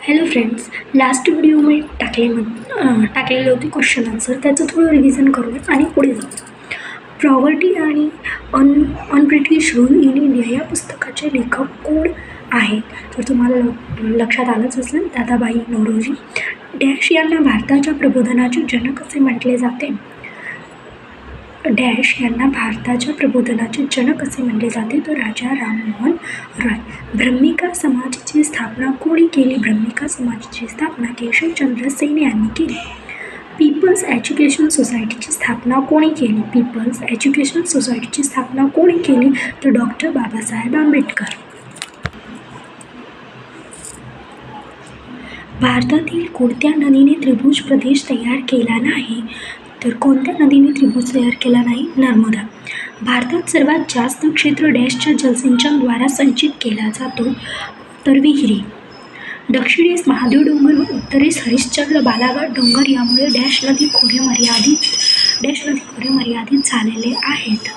Hello friends, last video मी टाकलेले होते question answer. त्याचं थोडं रिव्हिजन करूया आणि पुढे जाऊ. पॉवर्टी आणि ब्रिटिश रूल इन इंडिया या पुस्तकाचे लेखक कोण आहेत? तर तुम्हाला लक्षात आलंच असेल, दादाभाई नौरोजी. डॅश यांना भारताच्या प्रबोधनाचे जनक असे म्हटले जाते. डॅश यांना भारताच्या प्रबोधनाचे जनक असे म्हटले जाते तर राजा राममोहन रॉय. भ्रमिका समाजाची स्थापना कोणी केली? भ्रमिका समाजाची स्थापना केशवचंद्र सेन यांनी केली. पीपल्स एज्युकेशन सोसायटीची स्थापना कोणी केली? पीपल्स एज्युकेशन सोसायटीची स्थापना कोणी केली? तर डॉक्टर बाबासाहेब आंबेडकर. भारतातील कोणत्या नदीने त्रिभुज प्रदेश तयार केला नाही? तर कोणत्या नदीने त्रिभुज तयार केला नाही? नर्मदा. भारतात सर्वात जास्त क्षेत्र डॅशच्या जलसिंचनद्वारा संचित केला जातो? तर विहिरी. दक्षिणेस महादेव डोंगर व उत्तरेस हरिश्चंद्र बालाघाट डोंगर यामुळे डॅश नदी खोरे मर्यादित झालेले आहेत?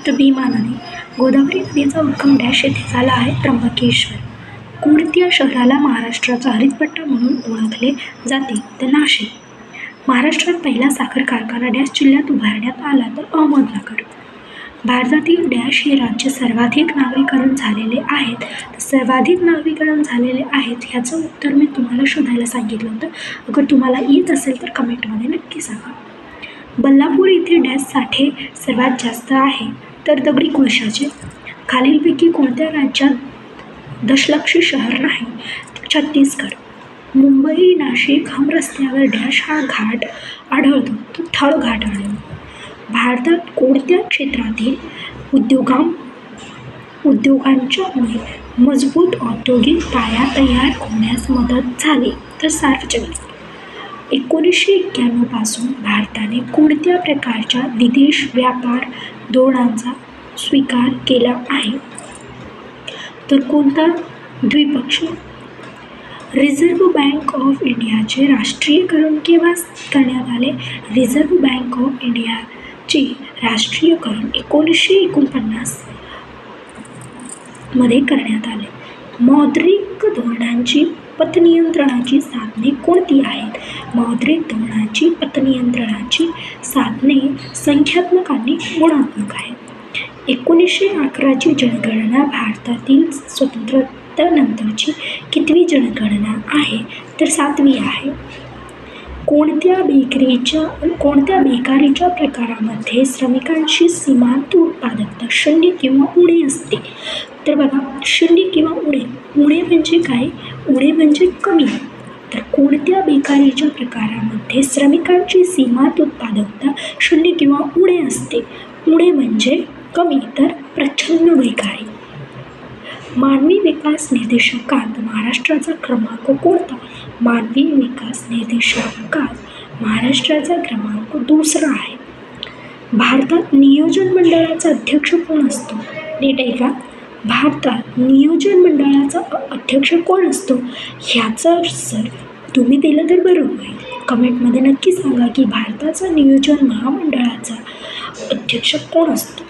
तर भीमा नदी. गोदावरी नदीचा उद्गम डॅश येथे झाला आहे? त्र्यंबकेश्वर. कोणत्या शहराला महाराष्ट्राचा हरितपट्टा म्हणून ओळखले जाते? तर नाशिक. महाराष्ट्रात पहिला साखर कारखाना डॅश जिल्ह्यात उभारण्यात आला? तर अहमदनगर. भारतातील डॅश हे राज्य सर्वाधिक नागरीकरण झालेले आहेत? सर्वाधिक नागरीकरण झालेले आहेत ह्याचं उत्तर मी तुम्हाला शोधायला सांगितलं होतं. अगर तुम्हाला येत असेल तर कमेंटमध्ये नक्की सांगा. बल्लापूर येथे डॅश साठे सर्वात जास्त आहे? तर दगडी कोळशाचे. खालीलपैकी कोणत्या राज्यात दशलक्षी शहर नाही? तर छत्तीसगड. मुंबई नाशिक हमरस्त्यावर डॅश हा घाट आढळतो? तो थळ घाट आढळतो. भारतात कोणत्या क्षेत्रातील उद्योगांच्यामुळे मजबूत औद्योगिक पाया तयार होण्यास मदत झाली? तर सार्वजनिक. 1991 पासून भारताने कोणत्या प्रकारच्या विदेश व्यापार धोरणांचा स्वीकार केला आहे? तर कोणता? द्विपक्षीय. रिझर्व्ह बँक ऑफ इंडियाचे राष्ट्रीयकरण केव्हा करण्यात आले? रिझर्व्ह बँक ऑफ इंडियाचे राष्ट्रीयकरण 1949 मध्ये करण्यात आले. मौद्रिक धोरणांची पतनियंत्रणाची साधने कोणती आहेत? मौद्रिक धोरणांची पतनियंत्रणाची साधने संख्यात्मक आणि गुणात्मक आहेत. 1911ची जनगणना भारतातील स्वातंत्र्यानंतरची कितवी जनगणना आहे? तर 7वी आहे. कोणत्या बेकारीच्या प्रकारामध्ये श्रमिकांची सीमांत उत्पादकता 0 किंवा उणे असते? तर बघा, 0 किंवा उणे. उणे म्हणजे काय? उणे म्हणजे कमी. तर कोणत्या बेकारीच्या प्रकारामध्ये श्रमिकांची सीमांत उत्पादकता 0 किंवा उणे असते? उणे म्हणजे कमी, तर प्रचंड बेकारी. मानवी विकास निर्देशांकात महाराष्ट्राचा क्रमांक कोणता? मानवी विकास निर्देशांकात महाराष्ट्राचा क्रमांक 2रा आहे. भारतात नियोजन मंडळाचा अध्यक्ष कोण असतो? नीट ऐका, भारतात नियोजन मंडळाचा अध्यक्ष कोण असतो? ह्याचं आन्सर तुम्ही दिलं तर बरं होईल. कमेंटमध्ये नक्की सांगा की भारताचा नियोजन महामंडळाचा अध्यक्ष कोण असतो.